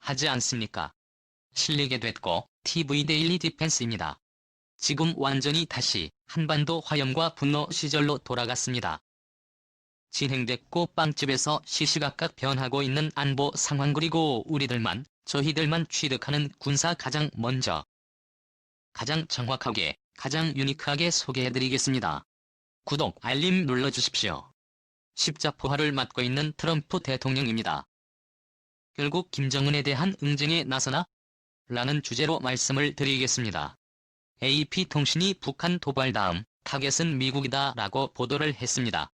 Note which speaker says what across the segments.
Speaker 1: 하지 않습니까? 실리게 됐고 TV 데일리 디펜스입니다. 지금 완전히 다시 한반도 화염과 분노 시절로 돌아갔습니다. 진행됐고 빵집에서 시시각각 변하고 있는 안보 상황 그리고 저희들만 취득하는 군사 가장 먼저, 가장 정확하게, 가장 유니크하게 소개해드리겠습니다. 구독, 알림 눌러주십시오. 십자포화를 맞고 있는 트럼프 대통령입니다. 결국 김정은에 대한 응징에 나서나? 라는 주제로 말씀을 드리겠습니다. AP통신이 북한 도발 다음 타겟은 미국이다 라고 보도를 했습니다.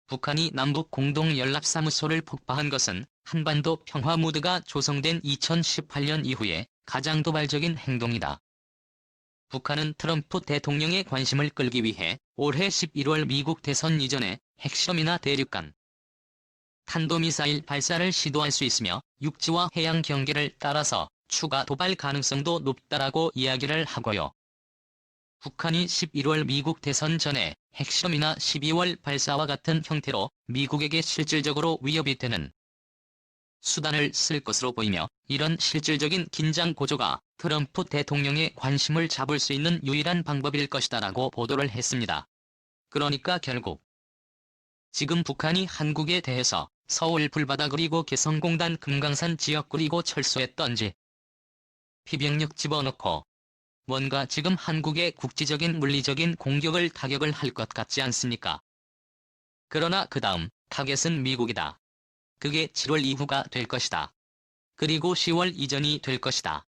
Speaker 1: 북한이 남북 공동연락사무소를 폭파한 것은 한반도 평화 무드가 조성된 2018년 이후에 가장 도발적인 행동이다. 북한은 트럼프 대통령의 관심을 끌기 위해 올해 11월 미국 대선 이전에 핵실험이나 대륙간 탄도미사일 발사를 시도할 수 있으며 육지와 해양 경계를 따라서 추가 도발 가능성도 높다라고 이야기를 하고요. 북한이 11월 미국 대선 전에 핵실험이나 12월 발사와 같은 형태로 미국에게 실질적으로 위협이 되는 수단을 쓸 것으로 보이며 이런 실질적인 긴장 고조가 트럼프 대통령의 관심을 잡을 수 있는 유일한 방법일 것이다라고 보도를 했습니다. 그러니까 결국 지금 북한이 한국에 대해서 서울 불바다 그리고 개성공단 금강산 지역 그리고 철소에 던지 피병력 집어넣고 뭔가 지금 한국의 국지적인 물리적인 공격을 타격을 할 것 같지 않습니까? 그러나 그 다음 타겟은 미국이다. 그게 7월 이후가 될 것이다. 그리고 10월 이전이 될 것이다.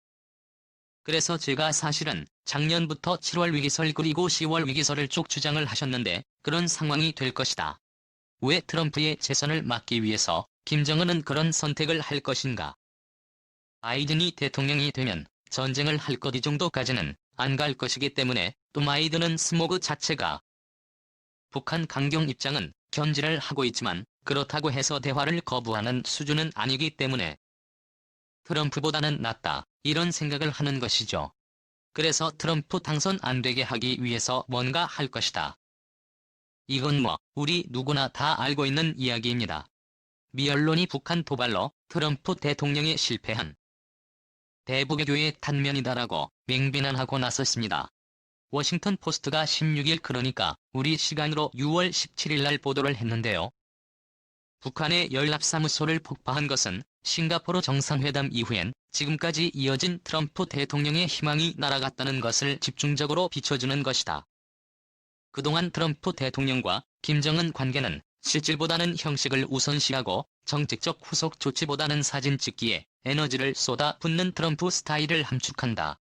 Speaker 1: 그래서 제가 사실은 작년부터 7월 위기설 그리고 10월 위기설을 쭉 주장을 하셨는데 그런 상황이 될 것이다. 왜 트럼프의 재선을 막기 위해서 김정은은 그런 선택을 할 것인가? 바이든이 대통령이 되면 전쟁을 할 것 이 정도까지는 안 갈 것이기 때문에 또 바이든은 스모그 자체가 북한 강경 입장은 견지를 하고 있지만 그렇다고 해서 대화를 거부하는 수준은 아니기 때문에 트럼프보다는 낫다 이런 생각을 하는 것이죠. 그래서 트럼프 당선 안 되게 하기 위해서 뭔가 할 것이다. 이건 우리 누구나 다 알고 있는 이야기입니다. 미 언론이 북한 도발로 트럼프 대통령이 실패한 대북외교의 단면이다라고 맹비난하고 나섰습니다. 워싱턴 포스트가 16일 그러니까 우리 시간으로 6월 17일 날 보도를 했는데요. 북한의 연락사무소를 폭파한 것은 싱가포르 정상회담 이후엔 지금까지 이어진 트럼프 대통령의 희망이 날아갔다는 것을 집중적으로 비춰주는 것이다. 그동안 트럼프 대통령과 김정은 관계는 실질보다는 형식을 우선시하고 정책적 후속 조치보다는 사진 찍기에 에너지를 쏟아붓는 트럼프 스타일을 함축한다.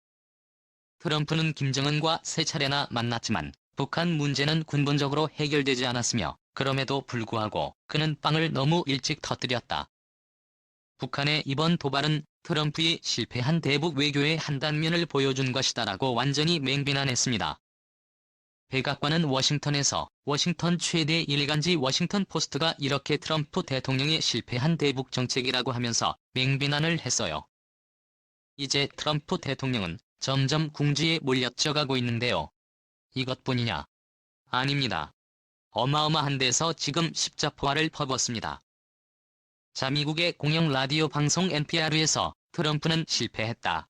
Speaker 1: 트럼프는 김정은과 세 차례나 만났지만 북한 문제는 근본적으로 해결되지 않았으며 그럼에도 불구하고 그는 빵을 너무 일찍 터뜨렸다. 북한의 이번 도발은 트럼프의 실패한 대북 외교의 한 단면을 보여준 것이다라고 완전히 맹비난했습니다. 백악관은 워싱턴에서 워싱턴 최대 일간지 워싱턴 포스트가 이렇게 트럼프 대통령의 실패한 대북 정책이라고 하면서 맹비난을 했어요. 이제 트럼프 대통령은 점점 궁지에 몰려져가고 있는데요. 이것뿐이냐? 아닙니다. 어마어마한 데서 지금 십자포화를 퍼붓습니다. 자, 미국의 공영 라디오 방송 NPR에서 트럼프는 실패했다.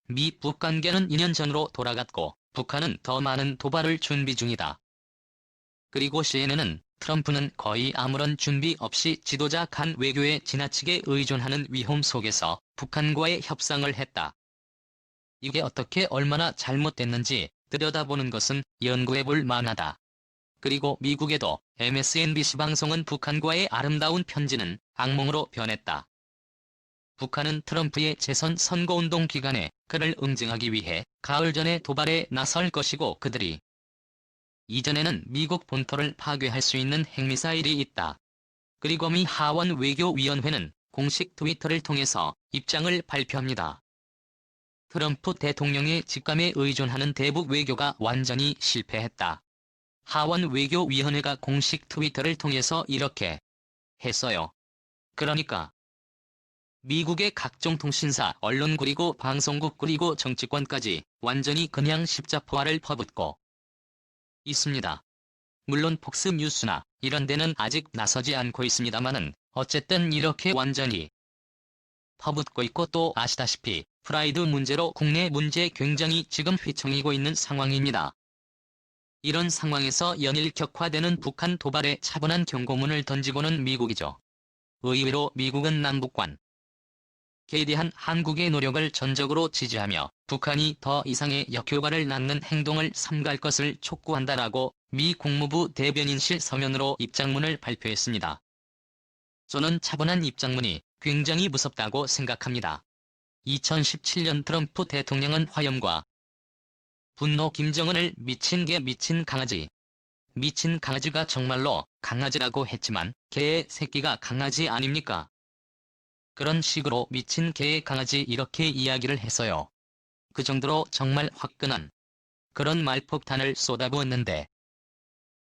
Speaker 1: 미-북 관계는 2년 전으로 돌아갔고 북한은 더 많은 도발을 준비 중이다. 그리고 CNN은 트럼프는 거의 아무런 준비 없이 지도자 간 외교에 지나치게 의존하는 위험 속에서 북한과의 협상을 했다. 이게 어떻게 얼마나 잘못됐는지 들여다보는 것은 연구해볼 만하다. 그리고 미국에도 MSNBC 방송은 북한과의 아름다운 편지는 악몽으로 변했다. 북한은 트럼프의 재선 선거운동 기간에 그를 응징하기 위해 가을 전에 도발에 나설 것이고 그들이 이전에는 미국 본토를 파괴할 수 있는 핵미사일이 있다. 그리고 미 하원 외교위원회는 공식 트위터를 통해서 입장을 발표합니다. 트럼프 대통령의 직감에 의존하는 대북 외교가 완전히 실패했다. 하원 외교위원회가 공식 트위터를 통해서 이렇게 했어요. 그러니까 미국의 각종 통신사, 언론 그리고 방송국 그리고 정치권까지 완전히 그냥 십자포화를 퍼붓고 있습니다. 물론 폭스뉴스나 이런 데는 아직 나서지 않고 있습니다마는 어쨌든 이렇게 완전히 퍼붓고 있고 또 아시다시피 프라이드 문제로 국내 문제 굉장히 지금 휘청이고 있는 상황입니다. 이런 상황에서 연일 격화되는 북한 도발에 차분한 경고문을 던지고는 미국이죠. 의외로 미국은 남북관 에 대한 한국의 노력을 전적으로 지지하며 북한이 더 이상의 역효과를 낳는 행동을 삼갈 것을 촉구한다라고 미 국무부 대변인실 서면으로 입장문을 발표했습니다. 저는 차분한 입장문이 굉장히 무섭다고 생각합니다. 2017년 트럼프 대통령은 화염과 분노 김정은을 미친 개 미친 강아지. 미친 강아지가 정말로 강아지라고 했지만 개의 새끼가 강아지 아닙니까? 그런 식으로 미친 개의 강아지 이렇게 이야기를 해서요. 그 정도로 정말 화끈한 그런 말폭탄을 쏟아부었는데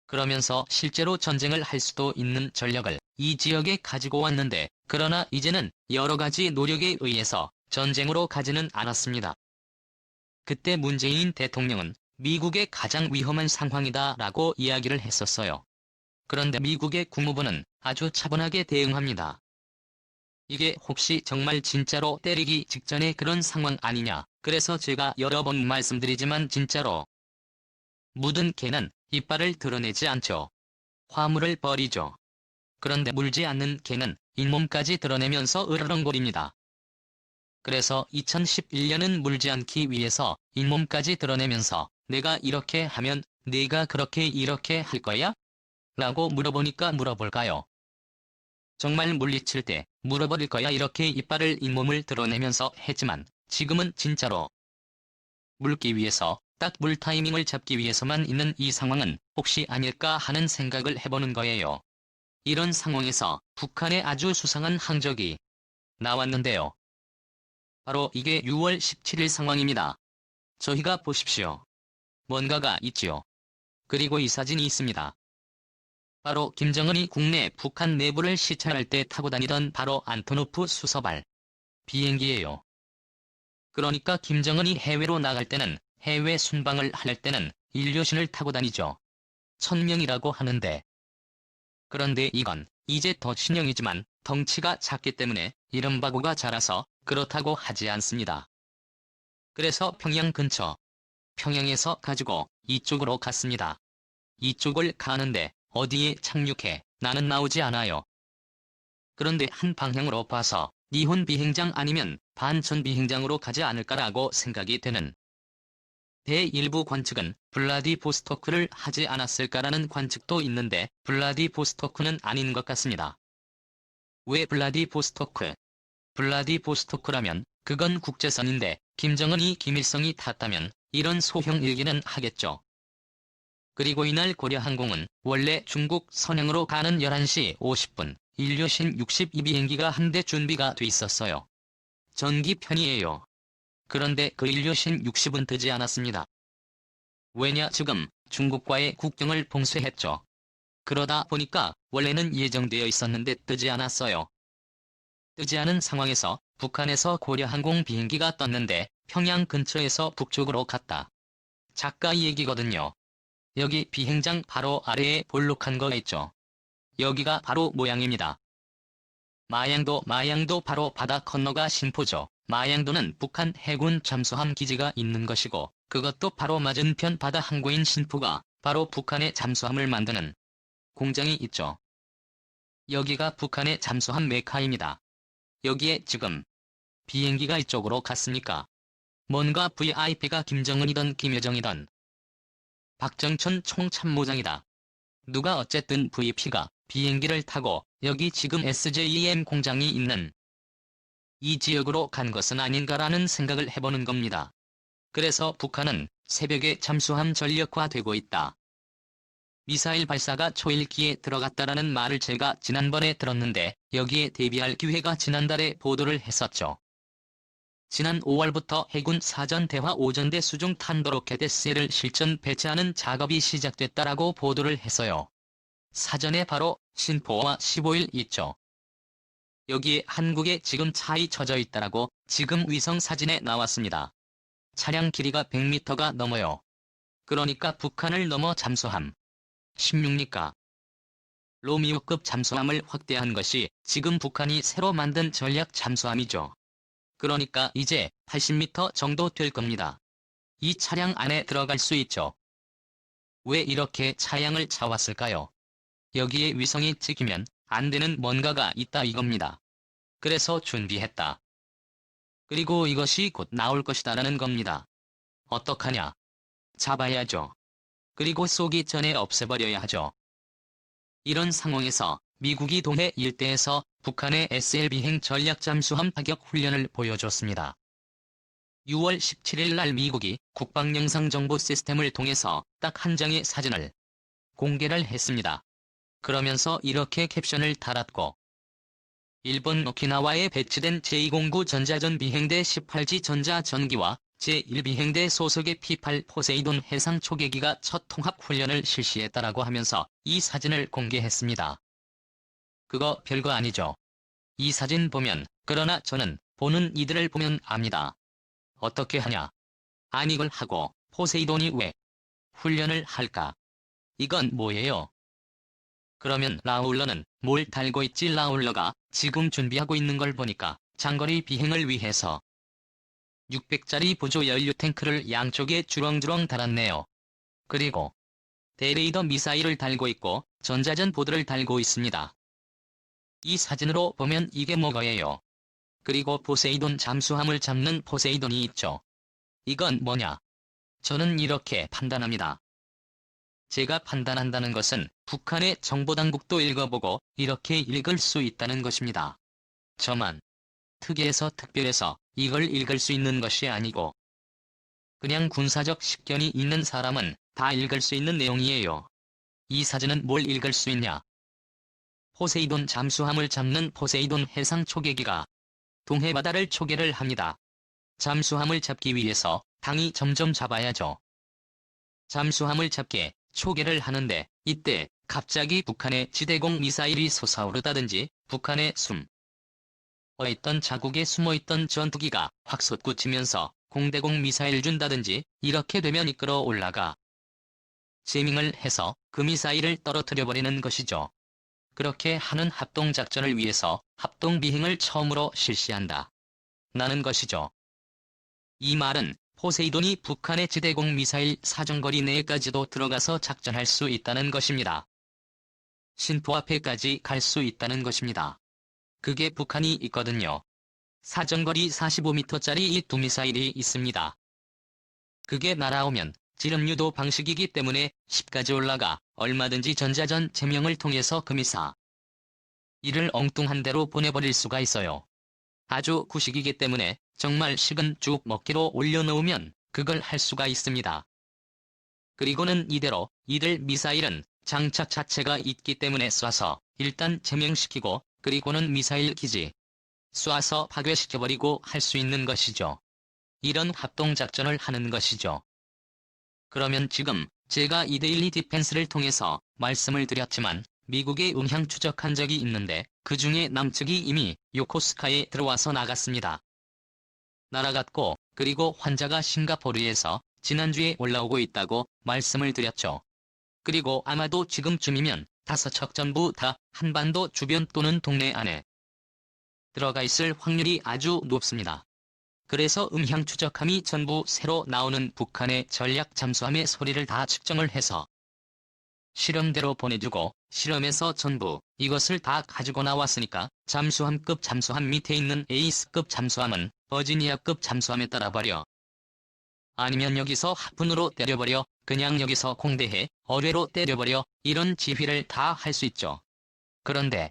Speaker 1: 그러면서 실제로 전쟁을 할 수도 있는 전력을 이 지역에 가지고 왔는데 그러나 이제는 여러 가지 노력에 의해서 전쟁으로 가지는 않았습니다. 그때 문재인 대통령은 미국의 가장 위험한 상황이다 라고 이야기를 했었어요. 그런데 미국의 국무부는 아주 차분하게 대응합니다. 이게 혹시 정말 진짜로 때리기 직전의 그런 상황 아니냐. 그래서 제가 여러 번 말씀드리지만 진짜로 묻은 개는 이빨을 드러내지 않죠. 화물을 버리죠. 그런데 물지 않는 개는 잇몸까지 드러내면서 으르렁거립니다. 그래서 2011년은 물지 않기 위해서 잇몸까지 드러내면서 내가 이렇게 하면 네가 그렇게 이렇게 할 거야? 라고 물어볼까요? 정말 물리칠 때 물어버릴 거야 이렇게 이빨을 잇몸을 드러내면서 했지만 지금은 진짜로 물기 위해서 딱 물 타이밍을 잡기 위해서만 있는 이 상황은 혹시 아닐까 하는 생각을 해보는 거예요. 이런 상황에서 북한의 아주 수상한 항적이 나왔는데요. 바로 이게 6월 17일 상황입니다. 저희가 보십시오. 뭔가가 있지요. 그리고 이 사진이 있습니다. 바로 김정은이 국내 북한 내부를 시찰할 때 타고 다니던 바로 안토노프 수서발 비행기예요. 그러니까 김정은이 해외로 나갈 때는 해외 순방을 할 때는 인류신을 타고 다니죠. 1000명이라고 하는데 그런데 이건 이제 더 신형이지만 덩치가 작기 때문에 이른바고가 자라서 그렇다고 하지 않습니다. 그래서 평양 근처 평양에서 가지고 이쪽으로 갔습니다. 이쪽을 가는데 어디에 착륙해 나는 나오지 않아요. 그런데 한 방향으로 봐서 니혼 비행장 아니면 반천 비행장으로 가지 않을까라고 생각이 되는 대일부 관측은 블라디보스토크를 하지 않았을까라는 관측도 있는데 블라디보스토크는 아닌 것 같습니다. 왜 블라디보스토크? 블라디보스토크라면 그건 국제선인데 김정은이 김일성이 탔다면 이런 소형 일기는 하겠죠. 그리고 이날 고려항공은 원래 중국 선양으로 가는 11시 50분 인류신 62비행기가 한 대 준비가 돼 있었어요. 전기편이에요. 그런데 그 인류신 60은 뜨지 않았습니다. 왜냐 지금 중국과의 국경을 봉쇄했죠. 그러다 보니까 원래는 예정되어 있었는데 뜨지 않았어요. 뜨지 않은 상황에서 북한에서 고려항공 비행기가 떴는데 평양 근처에서 북쪽으로 갔다. 작가 얘기거든요. 여기 비행장 바로 아래에 볼록한 거 있죠. 여기가 바로 모양입니다. 마양도 바로 바다 건너가 신포죠. 마양도는 북한 해군 잠수함 기지가 있는 것이고 그것도 바로 맞은편 바다 항구인 신포가 바로 북한의 잠수함을 만드는 공장이 있죠. 여기가 북한의 잠수함 메카입니다. 여기에 지금 비행기가 이쪽으로 갔으니까 뭔가 VIP가 김정은이던 김여정이던 박정천 총참모장이다. 누가 어쨌든 VP가 비행기를 타고 여기 지금 SJM 공장이 있는 이 지역으로 간 것은 아닌가라는 생각을 해보는 겁니다. 그래서 북한은 새벽에 잠수함 전력화되고 있다. 미사일 발사가 초일기에 들어갔다라는 말을 제가 지난번에 들었는데 여기에 대비할 기회가 지난달에 보도를 했었죠. 지난 5월부터 해군 사전 대화 오전대 수중 탄도로켓 SL을 실전 배치하는 작업이 시작됐다라고 보도를 했어요. 사전에 바로 신포와 15일 있죠. 여기에 한국에 지금 차이 쳐져 있다라고 지금 위성 사진에 나왔습니다. 차량 길이가 100m가 넘어요. 그러니까 북한을 넘어 잠수함 16니까 로미오급 잠수함을 확대한 것이 지금 북한이 새로 만든 전략 잠수함이죠. 그러니까 이제 80m 정도 될 겁니다. 이 차량 안에 들어갈 수 있죠. 왜 이렇게 차량을 차왔을까요? 여기에 위성이 찍히면 안 되는 뭔가가 있다 이겁니다. 그래서 준비했다. 그리고 이것이 곧 나올 것이다라는 겁니다. 어떡하냐? 잡아야죠. 그리고 쏘기 전에 없애버려야 하죠. 이런 상황에서 미국이 동해 일대에서 북한의 SLB행 전략 잠수함 파격 훈련을 보여줬습니다. 6월 17일 날 미국이 국방영상정보 시스템을 통해서 딱 한 장의 사진을 공개를 했습니다. 그러면서 이렇게 캡션을 달았고, 일본 오키나와에 배치된 제209 전자전 비행대 18G 전자전기와 제1비행대 소속의 P8 포세이돈 해상 초계기가 첫 통합 훈련을 실시했다라고 하면서 이 사진을 공개했습니다. 그거 별거 아니죠. 이 사진 보면, 그러나 저는 보는 이들을 보면 압니다. 어떻게 하냐? 아니 이걸 하고 포세이돈이 왜 훈련을 할까? 이건 뭐예요? 그러면 라울러는 뭘 달고 있지? 라울러가 지금 준비하고 있는 걸 보니까 장거리 비행을 위해서 600짜리 보조 연료 탱크를 양쪽에 주렁주렁 달았네요. 그리고 대레이더 미사일을 달고 있고 전자전 보드를 달고 있습니다. 이 사진으로 보면 이게 뭐예요? 그리고 포세이돈 잠수함을 잡는 포세이돈이 있죠. 이건 뭐냐? 저는 이렇게 판단합니다. 제가 판단한다는 것은 북한의 정보당국도 읽어보고 이렇게 읽을 수 있다는 것입니다. 저만 특이해서 특별해서 이걸 읽을 수 있는 것이 아니고 그냥 군사적 식견이 있는 사람은 다 읽을 수 있는 내용이에요. 이 사진은 뭘 읽을 수 있냐? 포세이돈 잠수함을 잡는 포세이돈 해상 초계기가 동해 바다를 초계를 합니다. 잠수함을 잡기 위해서 당이 점점 잡아야죠. 잠수함을 잡게 초계를 하는데 이때 갑자기 북한의 지대공 미사일이 솟아오르다든지 북한의 숨어있던 자국에 숨어있던 전투기가 확 솟구치면서 공대공 미사일 준다든지 이렇게 되면 이끌어 올라가 제밍을 해서 그 미사일을 떨어뜨려버리는 것이죠. 그렇게 하는 합동작전을 위해서 합동비행을 처음으로 실시한다. 나는 것이죠. 이 말은 포세이돈이 북한의 지대공 미사일 사정거리 내까지도 들어가서 작전할 수 있다는 것입니다. 신포 앞에까지 갈 수 있다는 것입니다. 그게 북한이 있거든요. 사정거리 45m짜리 이 두 미사일이 있습니다. 그게 날아오면 지름 유도 방식이기 때문에 10까지 올라가 얼마든지 전자전 제명을 통해서 그 미사일을 엉뚱한 데로 보내버릴 수가 있어요. 아주 구식이기 때문에 정말 식은 죽 먹기로 올려놓으면 그걸 할 수가 있습니다. 그리고는 이대로 이들 미사일은 장착 자체가 있기 때문에 쏴서 일단 제명시키고 그리고는 미사일 기지 쏴서 파괴시켜버리고 할 수 있는 것이죠. 이런 합동작전을 하는 것이죠. 그러면 지금 제가 이데일리 디펜스를 통해서 말씀을 드렸지만 미국의 음향 추적한 적이 있는데 그 중에 남측이 이미 요코스카에 들어와서 나갔습니다. 날아갔고 그리고 환자가 싱가포르에서 지난주에 올라오고 있다고 말씀을 드렸죠. 그리고 아마도 지금쯤이면 5척 전부 다 한반도 주변 또는 동네 안에 들어가 있을 확률이 아주 높습니다. 그래서 음향 추적함이 전부 새로 나오는 북한의 전략 잠수함의 소리를 다 측정을 해서 실험대로 보내주고 실험에서 전부 이것을 다 가지고 나왔으니까 잠수함급 잠수함 밑에 있는 에이스급 잠수함은 버지니아급 잠수함에 따라버려. 아니면 여기서 하푼으로 때려버려. 그냥 여기서 공대해 어뢰로 때려버려. 이런 지휘를 다 할 수 있죠. 그런데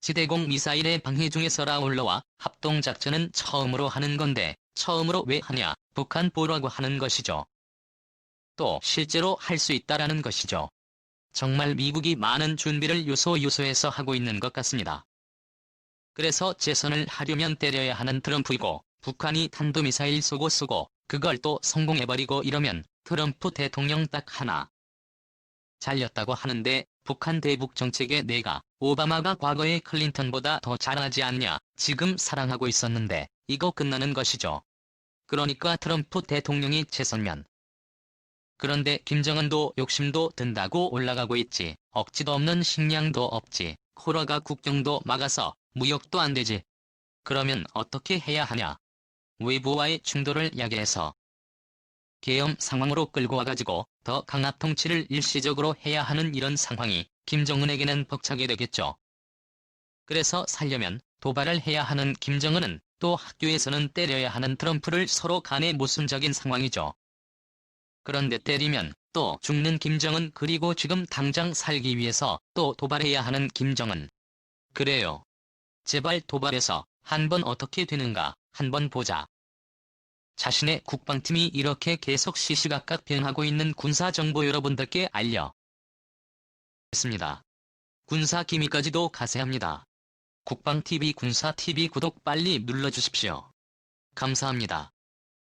Speaker 1: 지대공 미사일의 방해 중에서 라울러와 합동작전은 처음으로 하는 건데 처음으로 왜 하냐? 북한 보라고 하는 것이죠. 또 실제로 할 수 있다라는 것이죠. 정말 미국이 많은 준비를 요소에서 하고 있는 것 같습니다. 그래서 재선을 하려면 때려야 하는 트럼프이고 북한이 탄도미사일 쏘고 그걸 또 성공해버리고 이러면 트럼프 대통령 딱 하나 잘렸다고 하는데 북한 대북 정책에 내가 오바마가 과거에 클린턴보다 더 잘하지 않냐 지금 사랑하고 있었는데 이거 끝나는 것이죠. 그러니까 트럼프 대통령이 재선면 그런데 김정은도 욕심도 든다고 올라가고 있지. 억지도 없는 식량도 없지. 코로가 국경도 막아서 무역도 안 되지. 그러면 어떻게 해야 하냐? 외부와의 충돌을 야기해서 계엄 상황으로 끌고 와가지고 더 강압 통치를 일시적으로 해야 하는 이런 상황이 김정은에게는 벅차게 되겠죠. 그래서 살려면 도발을 해야 하는 김정은은 또 학교에서는 때려야 하는 트럼프를 서로 간에 모순적인 상황이죠. 그런데 때리면 또 죽는 김정은, 그리고 지금 당장 살기 위해서 또 도발해야 하는 김정은. 그래요. 제발 도발해서 한번 어떻게 되는가 한번 보자. 자신의 국방팀이 이렇게 계속 시시각각 변하고 있는 군사정보 여러분들께 알려했습니다. 군사 기밀까지도 가세합니다. 국방TV 군사TV 구독 빨리 눌러주십시오. 감사합니다.